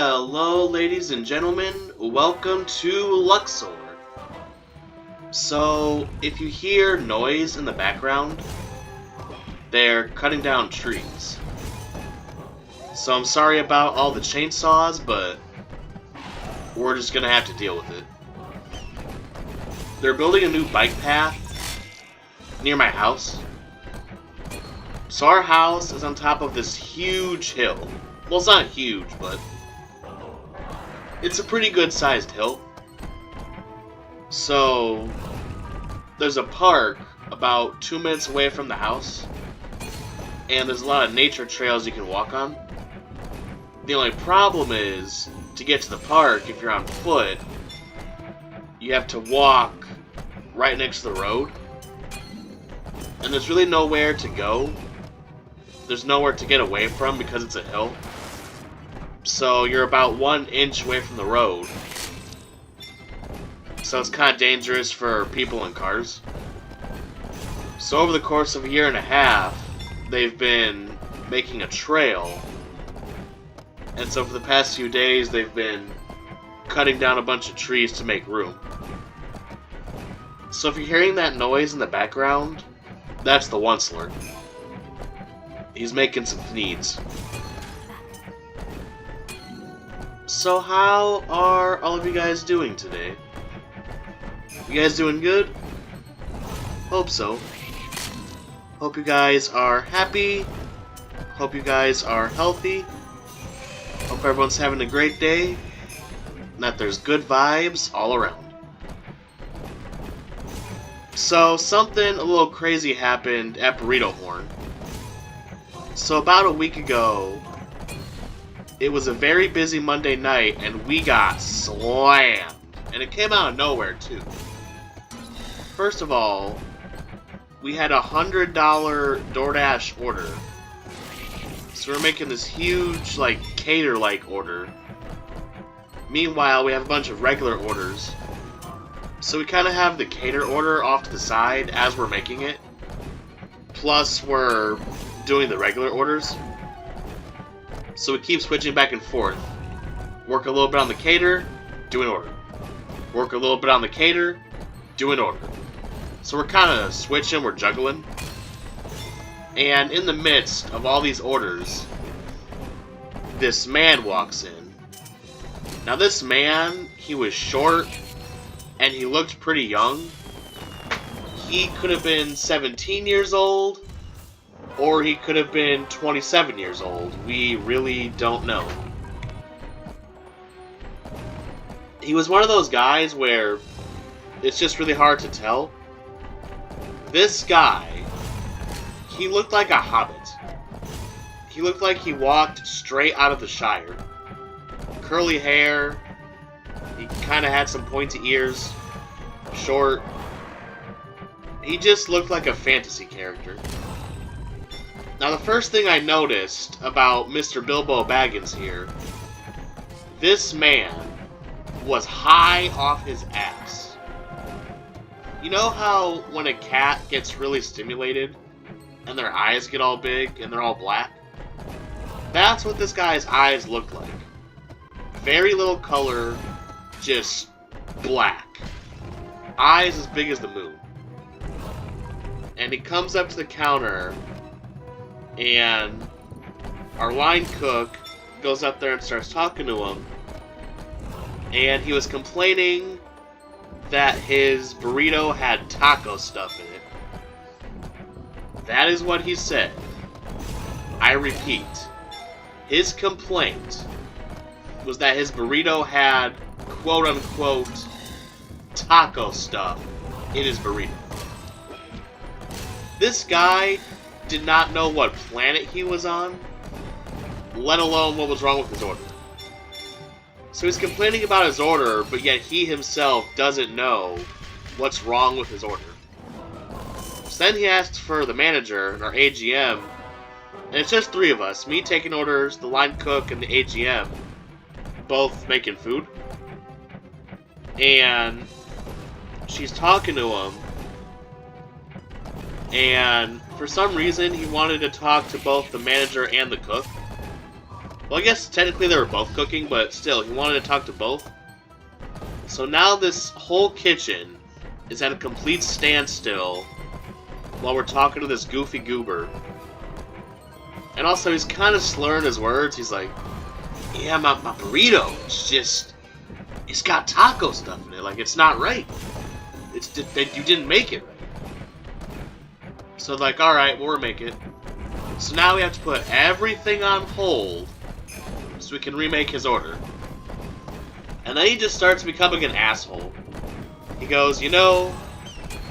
Hello, ladies and gentlemen. Welcome to Luxor. So, if you hear noise in the background, they're cutting down trees. So I'm sorry about all the chainsaws, but we're just gonna have to deal with it. They're building a new bike path near my house. So our house is on top of this huge hill. Well, it's not huge, but it's a pretty good sized hill. So there's a park about 2 minutes away from the house, and there's a lot of nature trails you can walk on. The only problem is, to get to the park, if you're on foot, you have to walk right next to the road, and there's really nowhere to go. There's nowhere to get away from because it's a hill. So you're about 1 inch away from the road. So it's kind of dangerous for people and cars. So over the course of a year and a half, they've been making a trail. And so for the past few days, they've been cutting down a bunch of trees to make room. So if you're hearing that noise in the background, that's the Onceler. He's making some needs. So how are all of you guys doing today? You guys doing good? Hope so. Hope you guys are happy. Hope you guys are healthy. Hope everyone's having a great day. And that there's good vibes all around. So something a little crazy happened at Burrito Horn. So about a week ago, it was a very busy Monday night, and we got slammed. And it came out of nowhere, too. First of all, we had a $100 DoorDash order. So we're making this huge, cater-like order. Meanwhile, we have a bunch of regular orders. So we kind of have the cater order off to the side as we're making it. Plus, we're doing the regular orders. So we keep switching back and forth. Work a little bit on the cater, do an order. Work a little bit on the cater, do an order. So we're kind of switching, we're juggling. And in the midst of all these orders, this man walks in. Now this man, he was short, and he looked pretty young. He could have been 17 years old, or he could have been 27 years old. We really don't know. He was one of those guys where it's just really hard to tell. This guy, he looked like a hobbit. He looked like he walked straight out of the Shire. Curly hair, he kind of had some pointy ears, short. He just looked like a fantasy character. Now the first thing I noticed about Mr. Bilbo Baggins here, this man was high off his ass. You know how when a cat gets really stimulated and their eyes get all big and they're all black? That's what this guy's eyes looked like. Very little color, just black. Eyes as big as the moon. And he comes up to the counter, and our line cook goes up there and starts talking to him. And he was complaining that his burrito had taco stuff in it. That is what he said. I repeat, his complaint was that his burrito had quote-unquote taco stuff in his burrito. This guy did not know what planet he was on, let alone what was wrong with his order. So he's complaining about his order, but yet he himself doesn't know what's wrong with his order. So then he asked for the manager, our AGM, and it's just 3 of us, me taking orders, the line cook, and the AGM, both making food. And she's talking to him, and for some reason he wanted to talk to both the manager and the cook. Well, I guess technically they were both cooking, but still, he wanted to talk to both. So now this whole kitchen is at a complete standstill while we're talking to this goofy goober. And also, he's kind of slurring his words. He's like, yeah, my burrito, it's got taco stuff in it. Like, it's not right. You didn't make it right. So, like, alright, we'll remake it. So now we have to put everything on hold so we can remake his order. And then he just starts becoming an asshole. He goes, you know,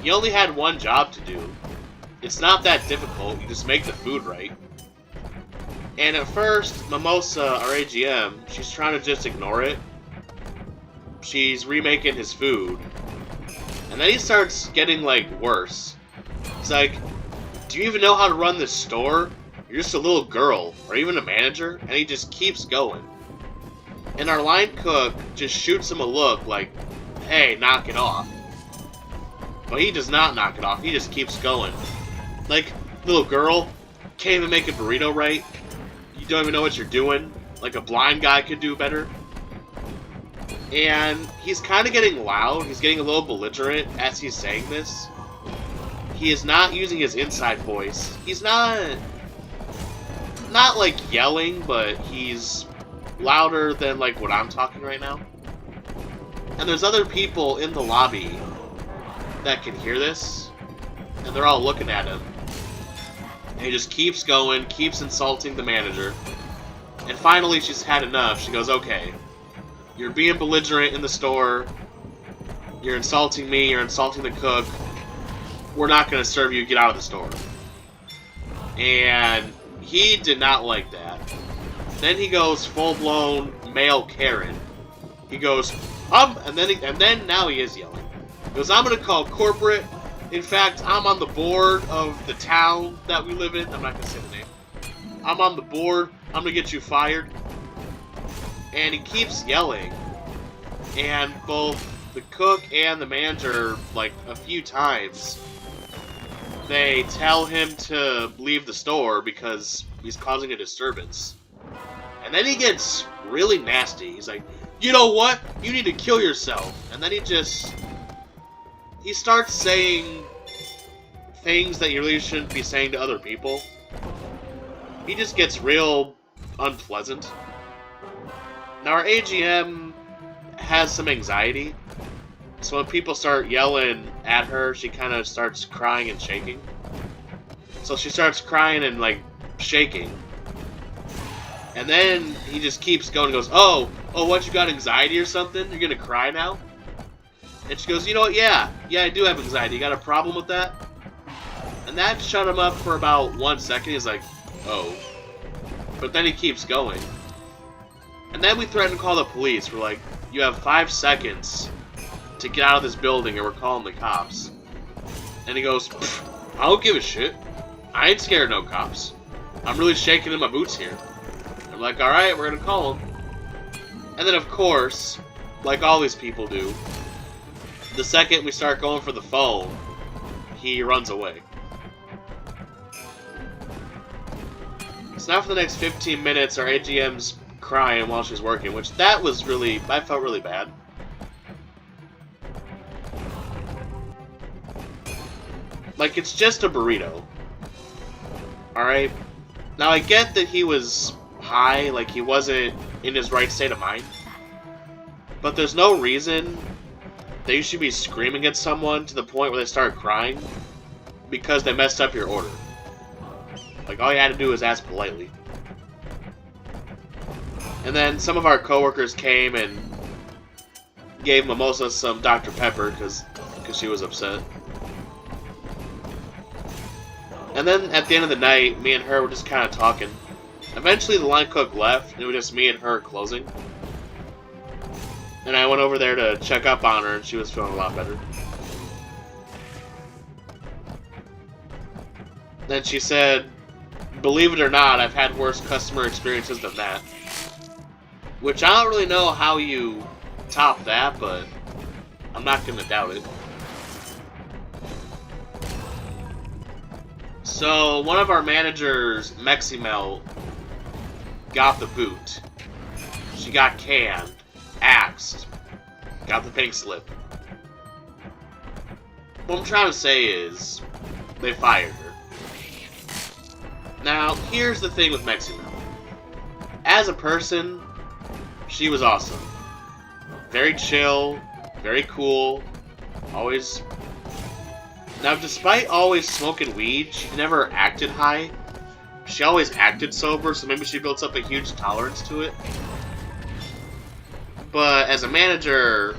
you only had one job to do. It's not that difficult, you just make the food right. And at first, Mimosa, our AGM, she's trying to just ignore it. She's remaking his food. And then he starts getting, like, worse. He's like, do you even know how to run this store? You're just a little girl, or even a manager? And he just keeps going. And our line cook just shoots him a look like, hey, knock it off. But he does not knock it off, he just keeps going. Like, little girl, can't even make a burrito right. You don't even know what you're doing. Like a blind guy could do better. And he's kind of getting loud, he's getting a little belligerent as he's saying this. He is not using his inside voice. He's not like yelling, but he's louder than like what I'm talking right now. And there's other people in the lobby that can hear this, and they're all looking at him. And he just keeps going, keeps insulting the manager. And finally she's had enough. She goes, okay, you're being belligerent in the store. You're insulting me, you're insulting the cook. We're not going to serve you, get out of the store. And he did not like that. Then he goes full-blown male Karen. He goes, and then now he is yelling. He goes, I'm going to call corporate. In fact, I'm on the board of the town that we live in. I'm not going to say the name. I'm on the board. I'm going to get you fired. And he keeps yelling. And both the cook and the manager, like, a few times, they tell him to leave the store because he's causing a disturbance. And then he gets really nasty. He's like, you know what? You need to kill yourself. And then he starts saying things that you really shouldn't be saying to other people. He just gets real unpleasant. Now our AGM has some anxiety. So when people start yelling at her, she kind of starts crying and shaking. So she starts crying and, like, shaking. And then he just keeps going and goes, oh, what, you got anxiety or something? You're gonna cry now? And she goes, you know what, yeah, I do have anxiety. You got a problem with that? And that shut him up for about 1 second. He's like, oh. But then he keeps going. And then we threaten to call the police. We're like, you have 5 seconds to get out of this building or we're calling the cops. And he goes, I don't give a shit. I ain't scared of no cops. I'm really shaking in my boots here. I'm like, alright, we're gonna call him. And then of course, like all these people do, the second we start going for the phone, he runs away. So now for the next 15 minutes, our AGM's crying while she's working, which that was really, I felt really bad. Like, it's just a burrito. Alright? Now, I get that he was high, like, he wasn't in his right state of mind. But there's no reason that you should be screaming at someone to the point where they start crying because they messed up your order. Like, all you had to do was ask politely. And then some of our coworkers came and gave Mimosa some Dr. Pepper because she was upset. And then at the end of the night, me and her were just kind of talking. Eventually the line cook left, and it was just me and her closing. And I went over there to check up on her, and she was feeling a lot better. Then she said, believe it or not, I've had worse customer experiences than that. Which I don't really know how you top that, but I'm not going to doubt it. So, one of our managers, Meximel, got the boot. She got canned, axed, got the pink slip. What I'm trying to say is, they fired her. Now, here's the thing with Maximo. As a person, she was awesome. Very chill, very cool, always... Now, despite always smoking weed, she never acted high. She always acted sober, so maybe she built up a huge tolerance to it. But as a manager,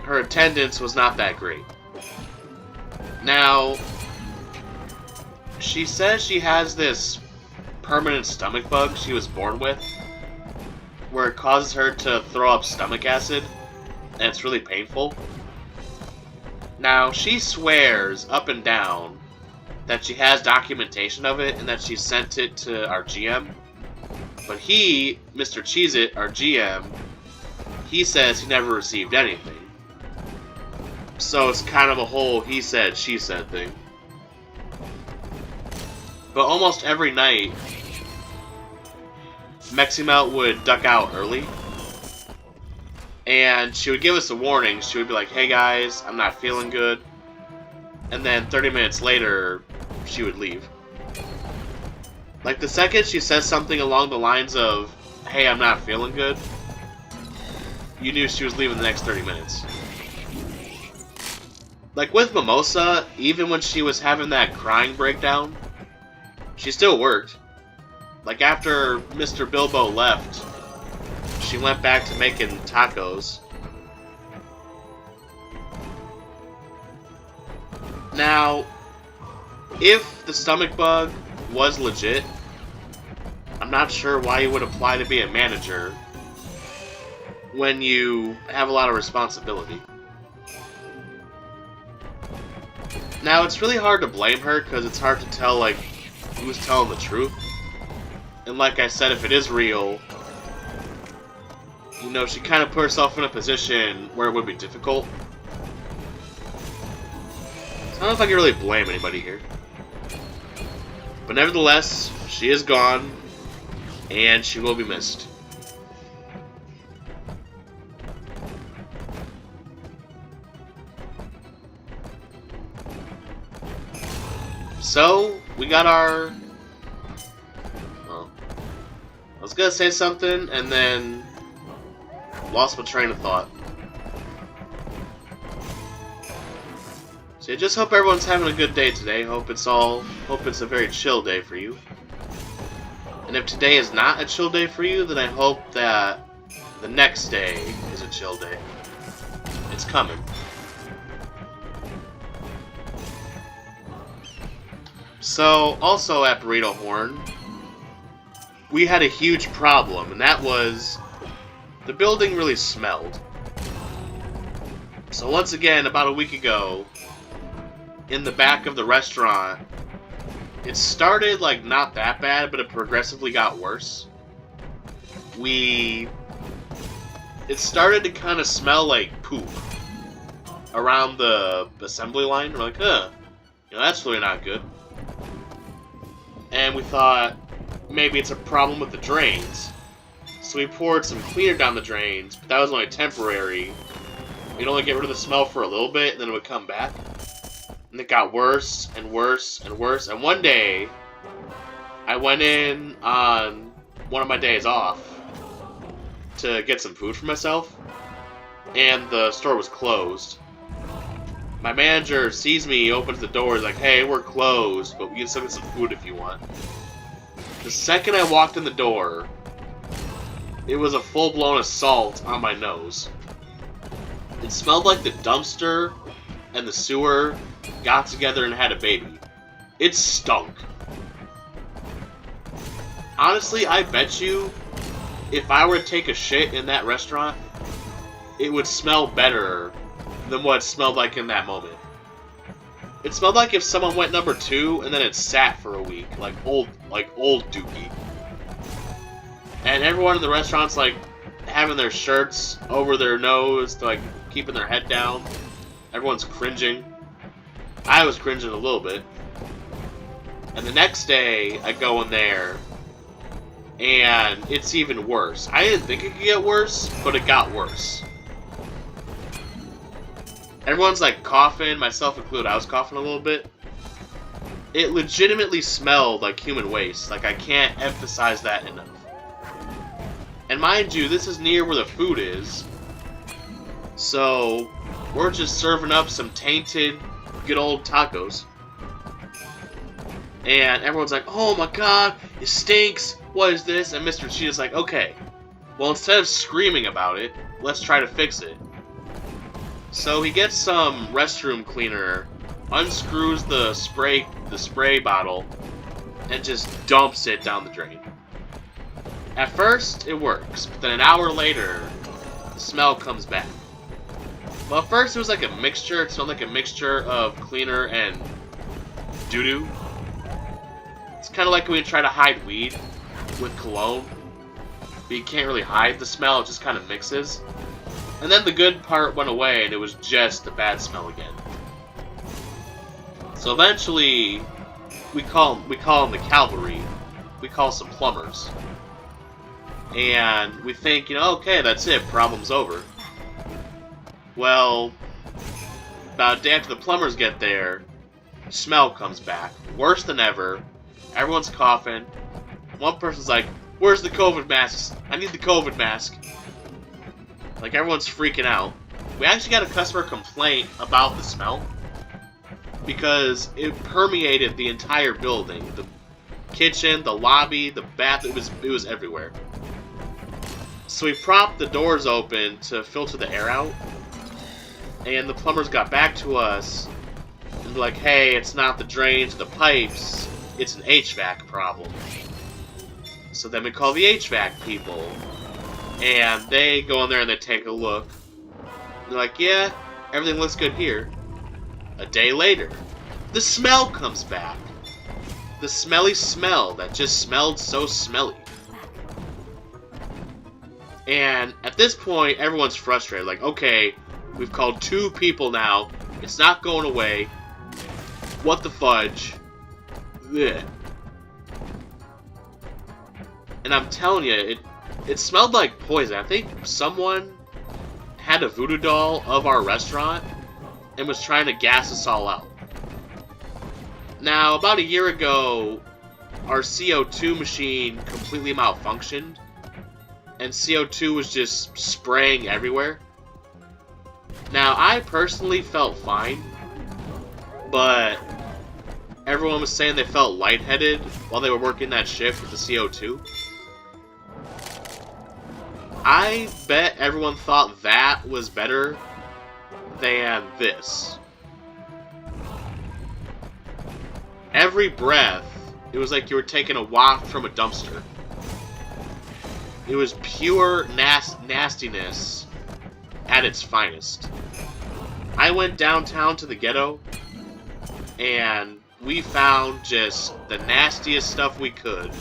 her attendance was not that great. Now, she says she has this permanent stomach bug she was born with, where it causes her to throw up stomach acid, and it's really painful. Now, she swears up and down that she has documentation of it and that she sent it to our GM. But he, Mr. Cheez-It, our GM, he says he never received anything. So it's kind of a whole he said, she said thing. But almost every night, Maximo would duck out early. And she would give us a warning. She would be like, hey guys, I'm not feeling good. And then 30 minutes later, she would leave. Like the second she says something along the lines of, hey, I'm not feeling good, you knew she was leaving the next 30 minutes. Like with Mimosa, even when she was having that crying breakdown, she still worked. Like after Mr. Bilbo left, she went back to making tacos. Now, if the stomach bug was legit, I'm not sure why you would apply to be a manager when you have a lot of responsibility. Now, it's really hard to blame her because it's hard to tell, like, who's telling the truth. And like I said, if it is real, you know, she kind of put herself in a position where it would be difficult. So I don't know if I can really blame anybody here. But nevertheless, she is gone, and she will be missed. So, we got our... Well, I was gonna say something, and then lost my train of thought. So I just hope everyone's having a good day today. Hope it's a very chill day for you. And if today is not a chill day for you, then I hope that the next day is a chill day. It's coming. So, also at Burrito Horn, we had a huge problem, and that was the building really smelled. So once again, about a week ago, in the back of the restaurant, it started like not that bad, but it progressively got worse. It started to kind of smell like poop around the assembly line. We're like, that's really not good. And we thought maybe it's a problem with the drains. So we poured some cleaner down the drains, but that was only temporary. We'd only get rid of the smell for a little bit, and then it would come back. And it got worse and worse and worse. And one day, I went in on one of my days off to get some food for myself, and the store was closed. My manager sees me, opens the door, is like, hey, we're closed, but we can still get some food if you want. The second I walked in the door, it was a full-blown assault on my nose. It smelled like the dumpster and the sewer got together and had a baby. It stunk. Honestly, I bet you, if I were to take a shit in that restaurant, it would smell better than what it smelled like in that moment. It smelled like if someone went number 2 and then it sat for a week, like old Dookie. And everyone in the restaurant's like having their shirts over their nose, to like keeping their head down. Everyone's cringing. I was cringing a little bit. And the next day, I go in there, And it's even worse. I didn't think it could get worse, but it got worse. Everyone's like coughing, myself included. I was coughing a little bit. It legitimately smelled like human waste. Like, I can't emphasize that enough. And mind you, this is near where the food is. So, we're just serving up some tainted, good old tacos. And everyone's like, oh my god, it stinks. What is this? And Mr. Cheetah's like, okay. Well, instead of screaming about it, let's try to fix it. So he gets some restroom cleaner, unscrews the spray bottle, and just dumps it down the drain. At first, it works, but then an hour later, the smell comes back. Well, at first it was like a mixture. It smelled like a mixture of cleaner and doo-doo. It's kind of like when you try to hide weed with cologne, but you can't really hide the smell, it just kind of mixes. And then the good part went away, and it was just a bad smell again. So eventually, we call them the cavalry. We call some plumbers. And we think, okay, that's it, problem's over. Well, about a day after the plumbers get there, smell comes back. Worse than ever. Everyone's coughing. One person's like, where's the COVID masks? I need the COVID mask. Like, everyone's freaking out. We actually got a customer complaint about the smell, because it permeated the entire building. The kitchen, the lobby, the bath, it was everywhere. So we propped the doors open to filter the air out, and the plumbers got back to us and were like, hey, it's not the drains, the pipes, it's an HVAC problem. So then we call the HVAC people, and they go in there and they take a look. They're like, yeah, everything looks good here. A day later, the smell comes back. The smelly smell that just smelled so smelly. And at this point, everyone's frustrated. Like, okay, we've called 2 people now. It's not going away. What the fudge? Ugh. And I'm telling you, it smelled like poison. I think someone had a voodoo doll of our restaurant and was trying to gas us all out. Now, about a year ago, our CO2 machine completely malfunctioned, and CO2 was just spraying everywhere. Now, I personally felt fine, but everyone was saying they felt lightheaded while they were working that shift with the CO2. I bet everyone thought that was better than this. Every breath, it was like you were taking a waft from a dumpster. It was pure nastiness at its finest. I went downtown to the ghetto, and we found just the nastiest stuff we could.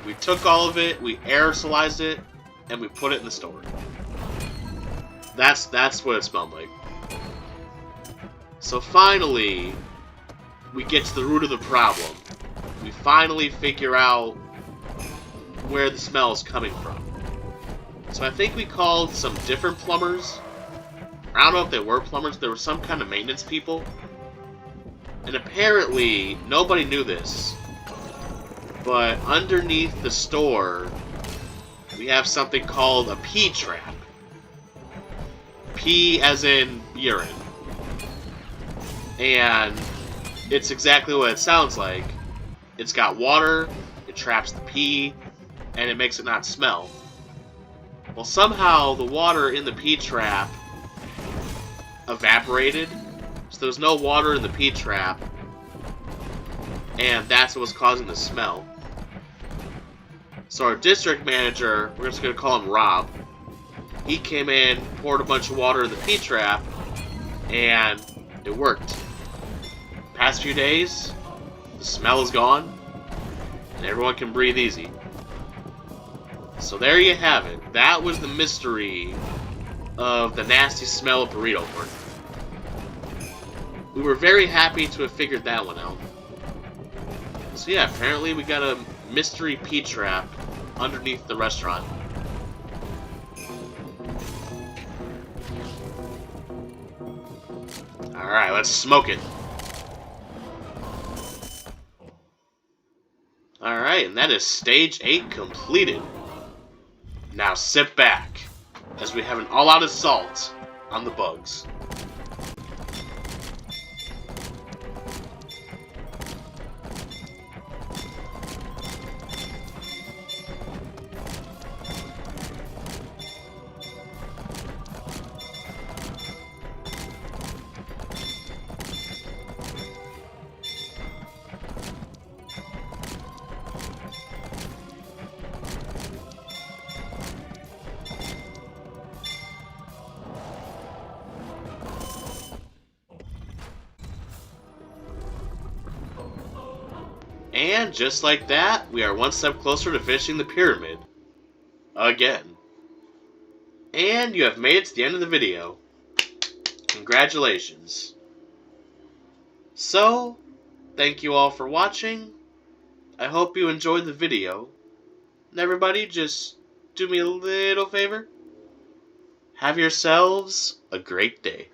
We took all of it, we aerosolized it, and we put it in the store. That's what it smelled like. So finally, we get to the root of the problem. We finally figure out where the smell is coming from. So I think we called some different plumbers. I don't know if they were plumbers, there were some kind of maintenance people. And apparently, nobody knew this, but underneath the store, we have something called a pee trap. Pee as in urine. And it's exactly what it sounds like. It's got water, it traps the pee, and it makes it not smell. Well, somehow the water in the pee trap evaporated, so there's no water in the pee trap, and that's what was causing the smell. So our district manager, we're just going to call him Rob, he came in, poured a bunch of water in the pee trap, and it worked. Past few days, the smell is gone, and everyone can breathe easy. So there you have it. That was the mystery of the nasty smell of burrito horn. We were very happy to have figured that one out. So yeah, apparently we got a mystery P-trap underneath the restaurant. Alright, let's smoke it. Alright, and that is stage 8 completed. Now sit back, as we have an all-out assault on the bugs. And just like that, we are one step closer to finishing the pyramid. Again. And you have made it to the end of the video. Congratulations. So, thank you all for watching. I hope you enjoyed the video. And everybody, just do me a little favor. Have yourselves a great day.